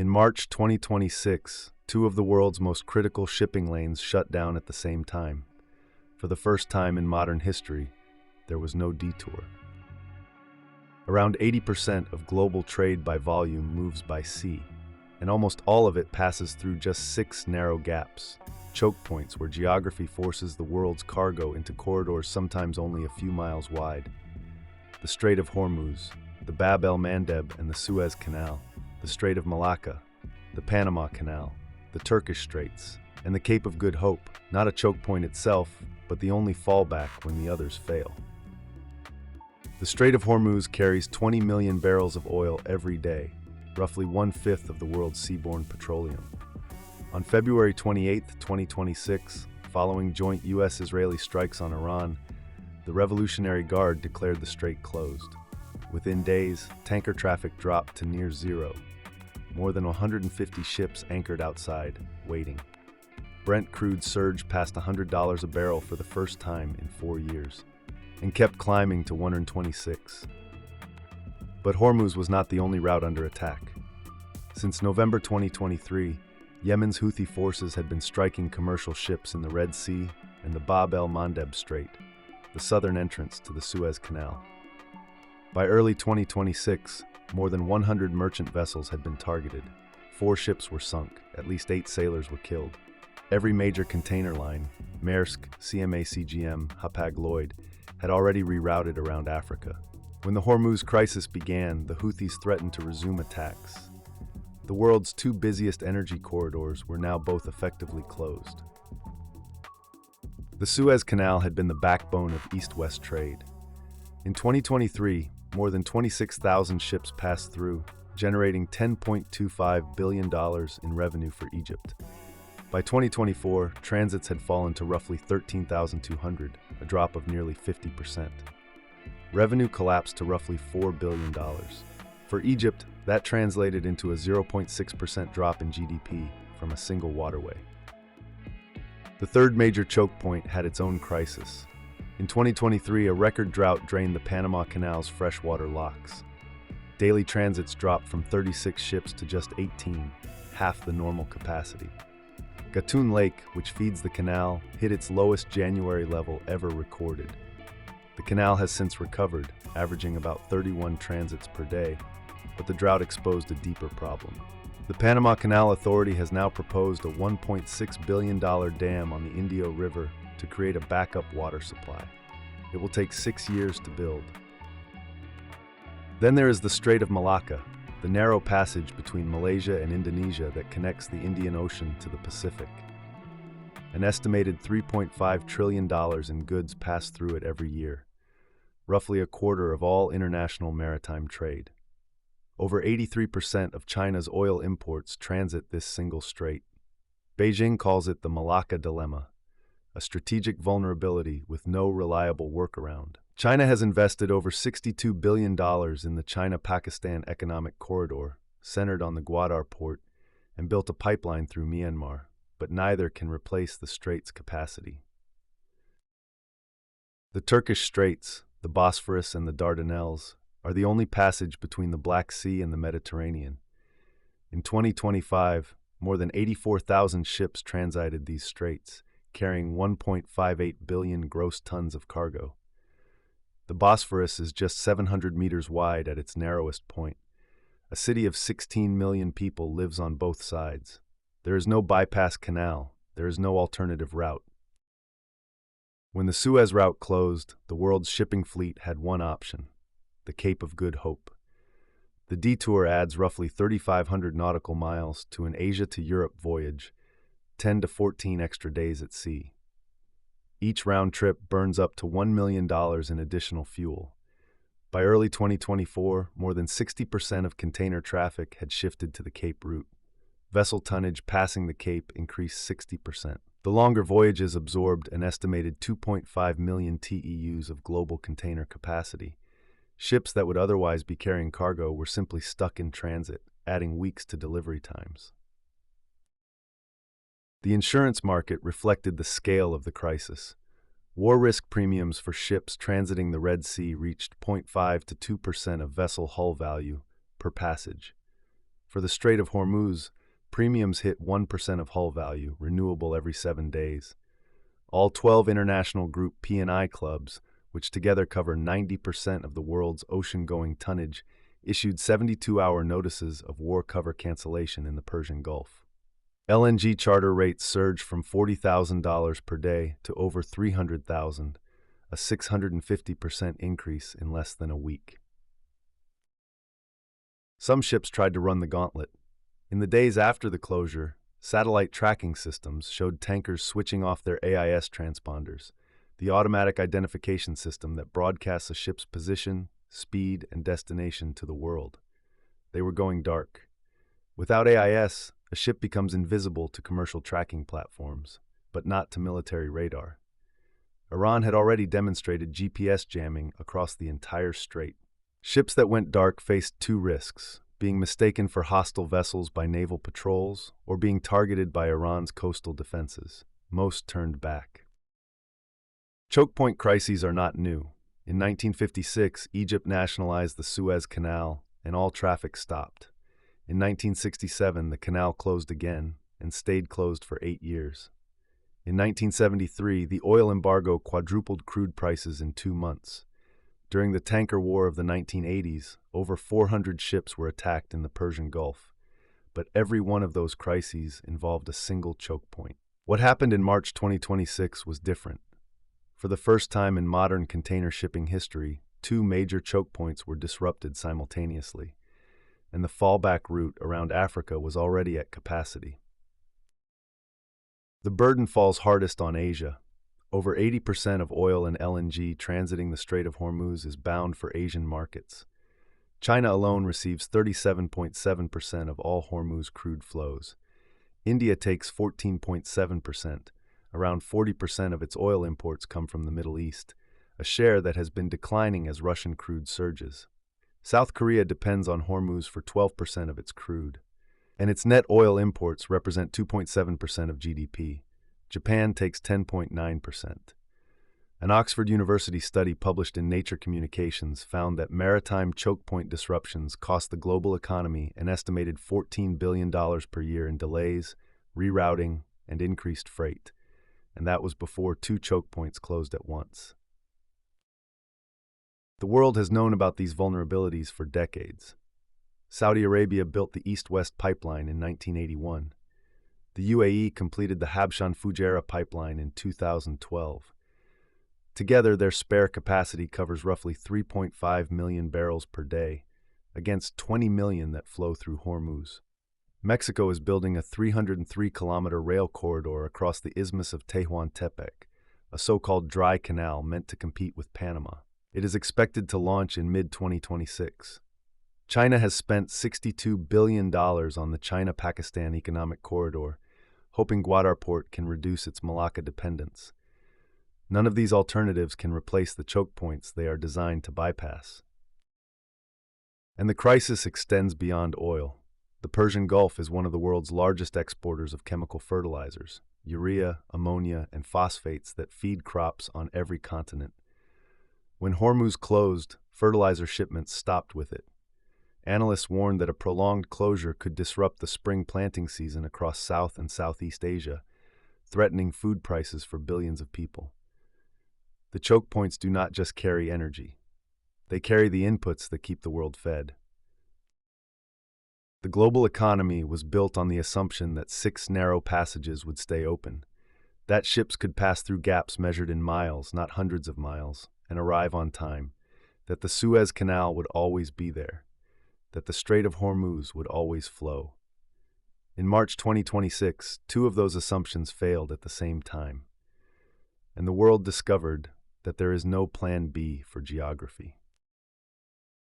In March 2026, two of the world's most critical shipping lanes shut down at the same time. For the first time in modern history, there was no detour. Around 80% of global trade by volume moves by sea, and almost all of it passes through just 6 narrow gaps, choke points where geography forces the world's cargo into corridors sometimes only a few miles wide. The Strait of Hormuz, the Bab el-Mandeb and the Suez Canal, the Strait of Malacca, the Panama Canal, the Turkish Straits, and the Cape of Good Hope, not a choke point itself, but the only fallback when the others fail. The Strait of Hormuz carries 20 million barrels of oil every day, roughly 1/5 of the world's seaborne petroleum. On February 28, 2026, following joint U.S.-Israeli strikes on Iran, the Revolutionary Guard declared the strait closed. Within days, tanker traffic dropped to near zero. More than 150 ships anchored outside, waiting. Brent crude surged past $100 a barrel for the first time in 4 years, and kept climbing to 126. But Hormuz was not the only route under attack. Since November 2023, Yemen's Houthi forces had been striking commercial ships in the Red Sea and the Bab el-Mandeb Strait, the southern entrance to the Suez Canal. By early 2026, more than 100 merchant vessels had been targeted. 4 ships were sunk, at least 8 sailors were killed. Every major container line, Maersk, CMA CGM, Hapag-Lloyd, had already rerouted around Africa. When the Hormuz crisis began, the Houthis threatened to resume attacks. The world's 2 busiest energy corridors were now both effectively closed. The Suez Canal had been the backbone of east-west trade. In 2023, more than 26,000 ships passed through, generating $10.25 billion in revenue for Egypt. By 2024, transits had fallen to roughly 13,200, a drop of nearly 50%. Revenue collapsed to roughly $4 billion. For Egypt, that translated into a 0.6% drop in GDP from a single waterway. The third major choke point had its own crisis. In 2023, a record drought drained the Panama Canal's freshwater locks. Daily transits dropped from 36 ships to just 18, half the normal capacity. Gatun Lake, which feeds the canal, hit its lowest January level ever recorded. The canal has since recovered, averaging about 31 transits per day, but the drought exposed a deeper problem. The Panama Canal Authority has now proposed a $1.6 billion dam on the Indio River to create a backup water supply. It will take 6 years to build. Then there is the Strait of Malacca, the narrow passage between Malaysia and Indonesia that connects the Indian Ocean to the Pacific. An estimated $3.5 trillion in goods pass through it every year, roughly a quarter of all international maritime trade. Over 83% of China's oil imports transit this single strait. Beijing calls it the Malacca Dilemma, a strategic vulnerability with no reliable workaround. China has invested over $62 billion in the China-Pakistan Economic Corridor, centered on the Gwadar port, and built a pipeline through Myanmar, but neither can replace the strait's capacity. The Turkish Straits, the Bosphorus and the Dardanelles, are the only passage between the Black Sea and the Mediterranean. In 2025, more than 84,000 ships transited these straits, carrying 1.58 billion gross tons of cargo. The Bosphorus is just 700 meters wide at its narrowest point. A city of 16 million people lives on both sides. There is no bypass canal. There is no alternative route. When the Suez route closed, the world's shipping fleet had one option: the Cape of Good Hope. The detour adds roughly 3,500 nautical miles to an Asia to Europe voyage, 10 to 14 extra days at sea. Each round trip burns up to $1 million in additional fuel. By early 2024, more than 60% of container traffic had shifted to the Cape route. Vessel tonnage passing the Cape increased 60%. The longer voyages absorbed an estimated 2.5 million TEUs of global container capacity. Ships that would otherwise be carrying cargo were simply stuck in transit, adding weeks to delivery times. The insurance market reflected the scale of the crisis. War risk premiums for ships transiting the Red Sea reached 0.5 to 2% of vessel hull value per passage. For the Strait of Hormuz, premiums hit 1% of hull value, renewable every 7 days. All 12 international Group P&I clubs, which together cover 90% of the world's ocean-going tonnage, issued 72-hour notices of war cover cancellation in the Persian Gulf. LNG charter rates surged from $40,000 per day to over $300,000, a 650% increase in less than a week. Some ships tried to run the gauntlet. In the days after the closure, satellite tracking systems showed tankers switching off their AIS transponders, the automatic identification system that broadcasts a ship's position, speed, and destination to the world. They were going dark. Without AIS, a ship becomes invisible to commercial tracking platforms, but not to military radar. Iran had already demonstrated GPS jamming across the entire strait. Ships that went dark faced two risks: being mistaken for hostile vessels by naval patrols or being targeted by Iran's coastal defenses. Most turned back. Chokepoint crises are not new. In 1956, Egypt nationalized the Suez Canal and all traffic stopped. In 1967, the canal closed again and stayed closed for 8 years. In 1973, the oil embargo quadrupled crude prices in 2 months. During the tanker war of the 1980s, over 400 ships were attacked in the Persian Gulf, but every one of those crises involved a single choke point. What happened in March 2026 was different. For the first time in modern container shipping history, 2 major choke points were disrupted simultaneously, and the fallback route around Africa was already at capacity. The burden falls hardest on Asia. Over 80% of oil and LNG transiting the Strait of Hormuz is bound for Asian markets. China alone receives 37.7% of all Hormuz crude flows. India takes 14.7%. Around 40% of its oil imports come from the Middle East, a share that has been declining as Russian crude surges. South Korea depends on Hormuz for 12% of its crude, and its net oil imports represent 2.7% of GDP. Japan takes 10.9%. An Oxford University study published in Nature Communications found that maritime choke point disruptions cost the global economy an estimated $14 billion per year in delays, rerouting, and increased freight, and that was before 2 choke points closed at once. The world has known about these vulnerabilities for decades. Saudi Arabia built the East-West pipeline in 1981. The UAE completed the Habshan-Fujairah pipeline in 2012. Together, their spare capacity covers roughly 3.5 million barrels per day, against 20 million that flow through Hormuz. Mexico is building a 303-kilometer rail corridor across the Isthmus of Tehuantepec, a so-called dry canal meant to compete with Panama. It is expected to launch in mid-2026. China has spent $62 billion on the China-Pakistan Economic Corridor, hoping Guadarport can reduce its Malacca dependence. None of these alternatives can replace the choke points they are designed to bypass. And the crisis extends beyond oil. The Persian Gulf is one of the world's largest exporters of chemical fertilizers, urea, ammonia, and phosphates that feed crops on every continent. When Hormuz closed, fertilizer shipments stopped with it. Analysts warned that a prolonged closure could disrupt the spring planting season across South and Southeast Asia, threatening food prices for billions of people. The choke points do not just carry energy. They carry the inputs that keep the world fed. The global economy was built on the assumption that 6 narrow passages would stay open, that ships could pass through gaps measured in miles, not hundreds of miles, and arrive on time, that the Suez Canal would always be there, that the Strait of Hormuz would always flow. In March 2026, 2 of those assumptions failed at the same time, and the world discovered that there is no plan B for geography.